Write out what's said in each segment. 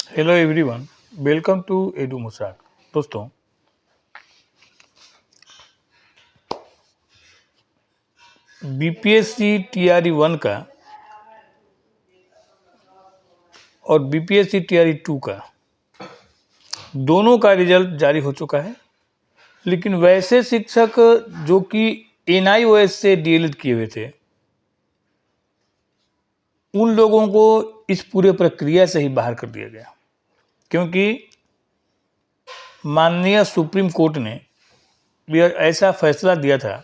Hello everyone, welcome to एडू मुसाक। दोस्तों, बीपीएससी टीआरई 1 का और बीपीएससी टीआरई 2 का दोनों का रिजल्ट जारी हो चुका है। लेकिन वैसे शिक्षक जो कि एनआईओएस से डीएलएड किए हुए थे, उन लोगों को इस पूरे प्रक्रिया से ही बाहर कर दिया गया, क्योंकि माननीय सुप्रीम कोर्ट ने भी ऐसा फैसला दिया था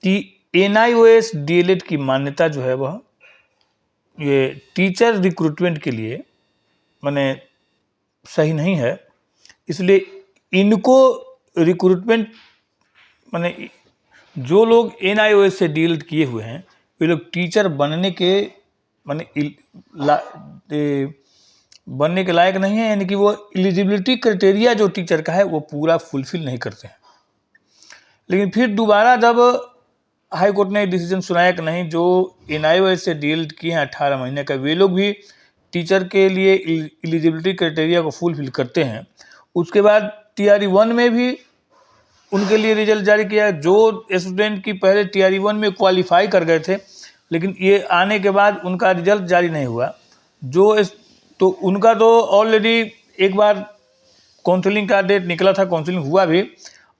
कि एनआईओएस डीएलएड की मान्यता जो है वह ये टीचर रिक्रूटमेंट के लिए माने सही नहीं है। इसलिए इनको रिक्रूटमेंट माने जो लोग एनआईओएस से डील किए हुए हैं वे लोग टीचर बनने के माने बनने के लायक नहीं है, यानी कि वो एलिजिबिलिटी क्राइटेरिया जो टीचर का है वो पूरा फुलफिल नहीं करते हैं। लेकिन फिर दोबारा जब हाई कोर्ट ने डिसीजन सुनाया कि नहीं, जो एनआईओएस से डील किए हैं 18 महीने का, वे लोग भी टीचर के लिए एलिजिबिलिटी क्राइटेरिया को फुलफिल करते हैं। उसके बाद टीआरई 1 में भी उनके लिए रिजल्ट जारी किया। जो स्टूडेंट की पहले टीआरई 1 में क्वालिफाई कर गए थे, लेकिन ये आने के बाद उनका रिजल्ट जारी नहीं हुआ, तो उनका तो ऑलरेडी एक बार काउंसलिंग का डेट निकला था, काउंसलिंग हुआ भी।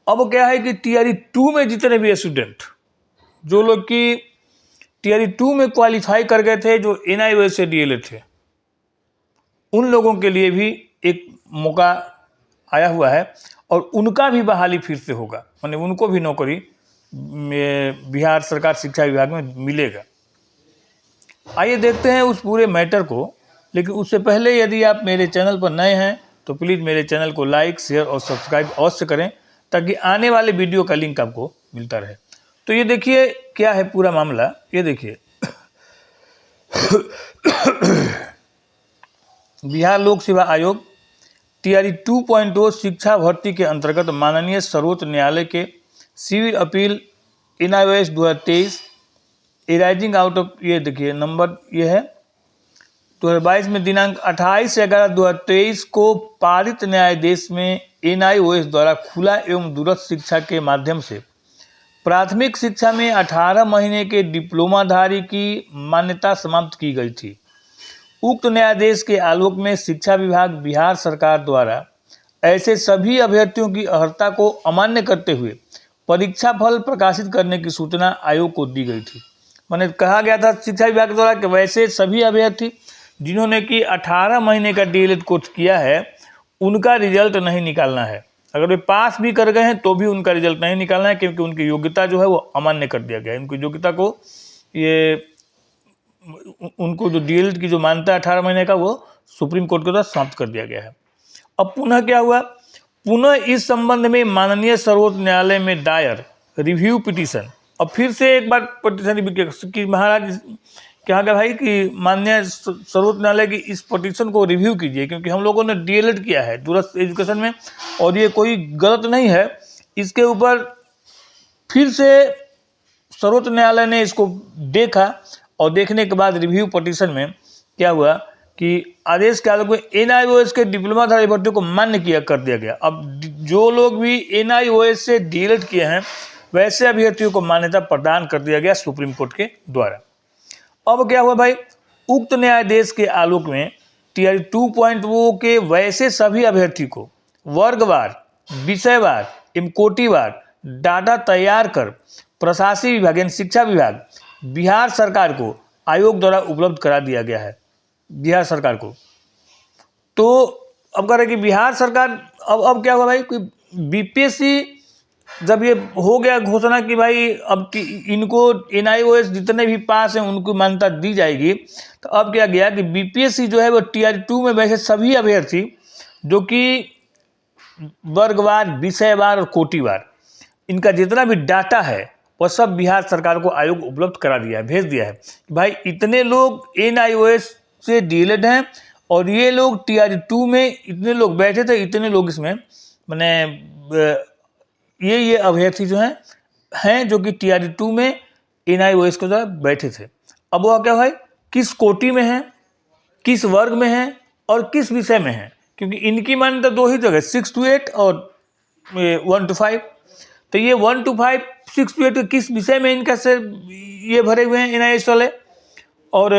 अब क्या है कि टीआरई 2 में जितने भी स्टूडेंट जो लोग कि टीआरई 2 में क्वालिफाई कर गए थे, जो एनआईओएस से डीएलएड थे, उन लोगों के लिए भी एक मौका आया हुआ है और उनका भी बहाली फिर से होगा, माने उनको भी नौकरी बिहार सरकार शिक्षा विभाग में मिलेगा। आइए देखते हैं उस पूरे मैटर को। लेकिन उससे पहले यदि आप मेरे चैनल पर नए हैं तो प्लीज़ मेरे चैनल को लाइक, शेयर और सब्सक्राइब अवश्य करें, ताकि आने वाले वीडियो का लिंक आपको मिलता रहे। तो ये देखिए क्या है पूरा मामला, ये देखिए। बिहार लोक सेवा आयोग टीआरई 2.0 शिक्षा भर्ती के अंतर्गत माननीय सर्वोच्च न्यायालय के civil appeal NIOS 2023 arising out of, ये देखिए नंबर ये है 2022 में दिनांक 28/11/2023 को पारित न्यायाधीश में एनआईओएस द्वारा खुला एवं दूरस्थ शिक्षा के माध्यम से प्राथमिक शिक्षा में 18 महीने के डिप्लोमाधारी की मान्यता समाप्त की गई थी। उक्त न्यायाधीश के आलोक में शिक्षा विभाग बिहार सरकार द्वारा ऐसे सभी अभ्यर्थियों की अर्हता को अमान्य करते हुए परीक्षा फल प्रकाशित करने की सूचना आयोग को दी गई थी। मैंने कहा गया था शिक्षा विभाग द्वारा कि वैसे सभी अभ्यर्थी जिन्होंने कि 18 महीने का डीएलएड कोर्स किया है, उनका रिजल्ट नहीं निकालना है। अगर वे पास भी कर गए हैं तो भी उनका रिजल्ट नहीं निकालना है, क्योंकि उनकी योग्यता जो है वो अमान्य कर दिया गया है। उनकी योग्यता को उनको जो डीएलएड की जो मान्यता है 18 महीने का, वो सुप्रीम कोर्ट के द्वारा समाप्त कर दिया गया है। अब पुनः क्या हुआ, पुनः इस संबंध में माननीय सर्वोच्च न्यायालय में दायर रिव्यू पिटीशन, अब फिर से एक बार पिटीशन कि महाराज कहा गया भाई कि माननीय सर्वोच्च न्यायालय की इस पिटीशन को रिव्यू कीजिए, क्योंकि हम लोगों ने डीएलएड किया है दूरस्थ एजुकेशन में और ये कोई गलत नहीं है। इसके ऊपर फिर से सर्वोच्च न्यायालय ने इसको देखा और देखने के बाद रिव्यू पिटीशन में क्या हुआ कि आदेश के आलोक में एनआईओएस के डिप्लोमाधारी भर्तियों को मान्य किया कर दिया गया। अब जो लोग भी एनआईओएस से डीएलएड किए हैं वैसे अभ्यर्थियों को मान्यता प्रदान कर दिया गया सुप्रीम कोर्ट के द्वारा। अब क्या हुआ भाई, उक्त न्यायाधीश के आलोक में टीआरई 2.0 के वैसे सभी अभ्यर्थी को वर्गवार, विषयवार एवं कोटिवार डाटा तैयार कर प्रशासनिक विभाग यानी शिक्षा विभाग बिहार सरकार को आयोग द्वारा उपलब्ध करा दिया गया है, बिहार सरकार को। तो अब कह रहे कि बिहार सरकार, अब क्या हुआ भाई कि बीपीएससी जब ये हो गया घोषणा कि भाई अब इनको एनआईओएस जितने भी पास हैं उनको मान्यता दी जाएगी, तो अब क्या गया कि बीपीएससी जो है वो टीआरई 2 में वैसे सभी अभ्यर्थी जो कि वर्गवार, विषयवार और कोटिवार, इनका जितना भी डाटा है वह सब बिहार सरकार को आयोग उपलब्ध करा दिया है, भेज दिया है। भाई इतने लोग एनआईओएस से डीएलएड हैं और ये लोग टीआरई 2 में इतने लोग बैठे थे, इतने लोग इसमें मैंने ये अभ्यर्थी जो हैं जो कि टीआरई 2 में एनआईओएस के द्वारा बैठे थे। अब वह क्या है, किस कोटि में है, किस वर्ग में है और किस विषय में है, क्योंकि इनकी मान्यता दो ही जगह 6 to 8 और 1 to 5। तो ये 1 to 5, 6 to 8 किस विषय में इनका से ये भरे हुए हैं NIH वाले, और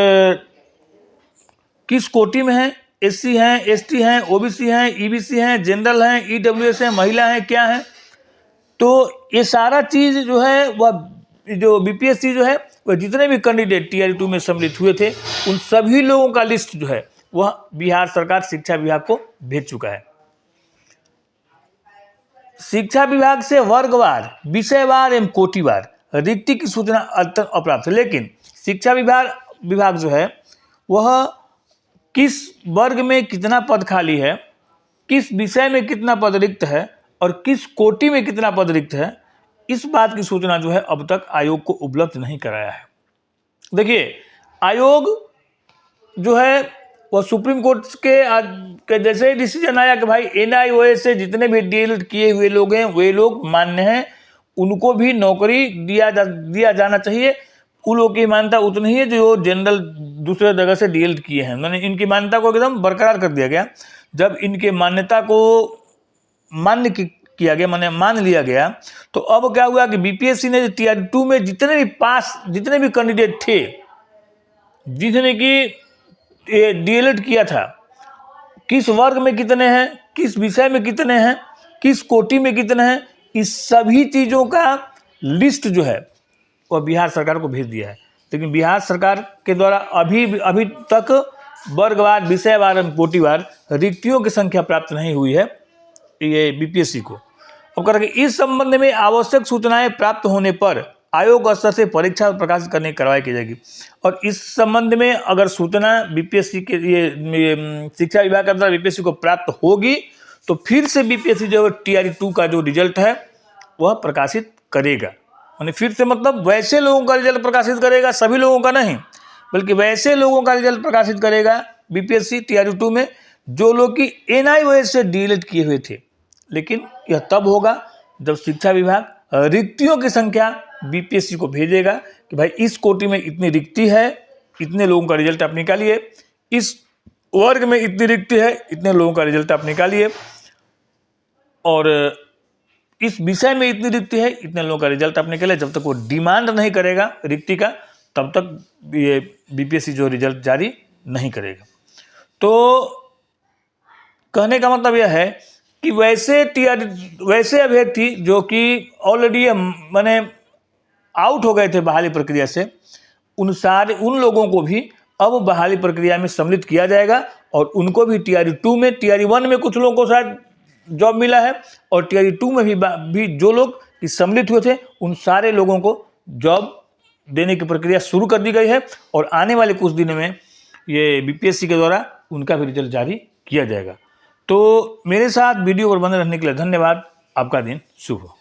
किस कोटि में है, SC हैं, ST हैं, OBC हैं, EBC हैं, जनरल हैं, EWS हैं, महिला हैं, क्या हैं। तो ये सारा चीज़ जो है वह जो BPSC जो है वह जितने भी कैंडिडेट Tier 2 में सम्मिलित हुए थे उन सभी लोगों का लिस्ट जो है वह बिहार सरकार शिक्षा विभाग को भेज चुका है। शिक्षा विभाग से वर्गवार, विषयवार एवं कोटिवार रिक्ति की सूचना अप्राप्त है, लेकिन शिक्षा विभाग जो है वह किस वर्ग में कितना पद खाली है, किस विषय में कितना पद रिक्त है और किस कोटि में कितना पद रिक्त है, इस बात की सूचना जो है अब तक आयोग को उपलब्ध नहीं कराया है। देखिए, आयोग जो है वह सुप्रीम कोर्ट के जैसे ही डिसीजन आया कि भाई NIOS से जितने भी डीएलएड किए हुए लोग हैं वे लोग मान्य हैं, उनको भी नौकरी दिया जाना चाहिए। उन लोगों की मान्यता उतनी ही है जो जनरल दूसरे जगह से डीएलएड किए हैं, मैंने इनकी मान्यता को एकदम बरकरार कर दिया गया। जब इनके मान्यता को मान्य किया गया, माने मान लिया गया, तो अब क्या हुआ कि BPSC ने Tier 2 में जितने भी कैंडिडेट थे जिसने कि डीएलएड किया था, किस वर्ग में कितने हैं, किस विषय में कितने हैं, किस कोटि में कितने हैं, इस सभी चीज़ों का लिस्ट जो है वह बिहार सरकार को भेज दिया है। लेकिन बिहार सरकार के द्वारा अभी तक वर्गवार, विषयवार एवं कोटिवार रिक्तियों की संख्या प्राप्त नहीं हुई है ये BPSC को। अब करेंगे इस संबंध में आवश्यक सूचनाएं प्राप्त होने पर आयोग स्तर से परीक्षा प्रकाशित करने की कार्रवाई की जाएगी। और इस संबंध में अगर सूचना BPSC के ये शिक्षा विभाग के अंदर BPSC को प्राप्त होगी तो फिर से BPSC जो Tier 2 का जो रिजल्ट है वह प्रकाशित करेगा। यानी फिर से मतलब वैसे लोगों का रिजल्ट प्रकाशित करेगा, सभी लोगों का नहीं, बल्कि वैसे लोगों का रिजल्ट प्रकाशित करेगा BPSC Tier 2 में जो लोग की NIOS से डीएलएड किए हुए थे। लेकिन यह तब होगा जब शिक्षा विभाग रिक्तियों की संख्या BPSC को भेजेगा कि भाई इस कोटि में इतनी रिक्ति है, इतने लोगों का रिजल्ट आप निकालिए, इस वर्ग में इतनी रिक्ति है, इतने लोगों का रिजल्ट आप निकालिए, और इस विषय में इतनी रिक्ति है, इतने लोगों का रिजल्ट आप निकालिए। जब तक वो डिमांड नहीं करेगा रिक्ति का तब तक ये BPSC जो रिजल्ट जारी नहीं करेगा। तो कहने का मतलब यह है कि वैसे अभ्यर्थी जो कि ऑलरेडी माने आउट हो गए थे बहाली प्रक्रिया से, उन लोगों को भी अब बहाली प्रक्रिया में सम्मिलित किया जाएगा और उनको भी Tier 2 में, Tier 1 में कुछ लोगों को शायद जॉब मिला है और Tier 2 में भी जो लोग सम्मिलित हुए थे उन सारे लोगों को जॉब देने की प्रक्रिया शुरू कर दी गई है और आने वाले कुछ दिनों में ये BPSC के द्वारा उनका भी रिजल्ट जारी किया जाएगा। तो मेरे साथ वीडियो पर बने रहने के लिए धन्यवाद। आपका दिन शुभ हो।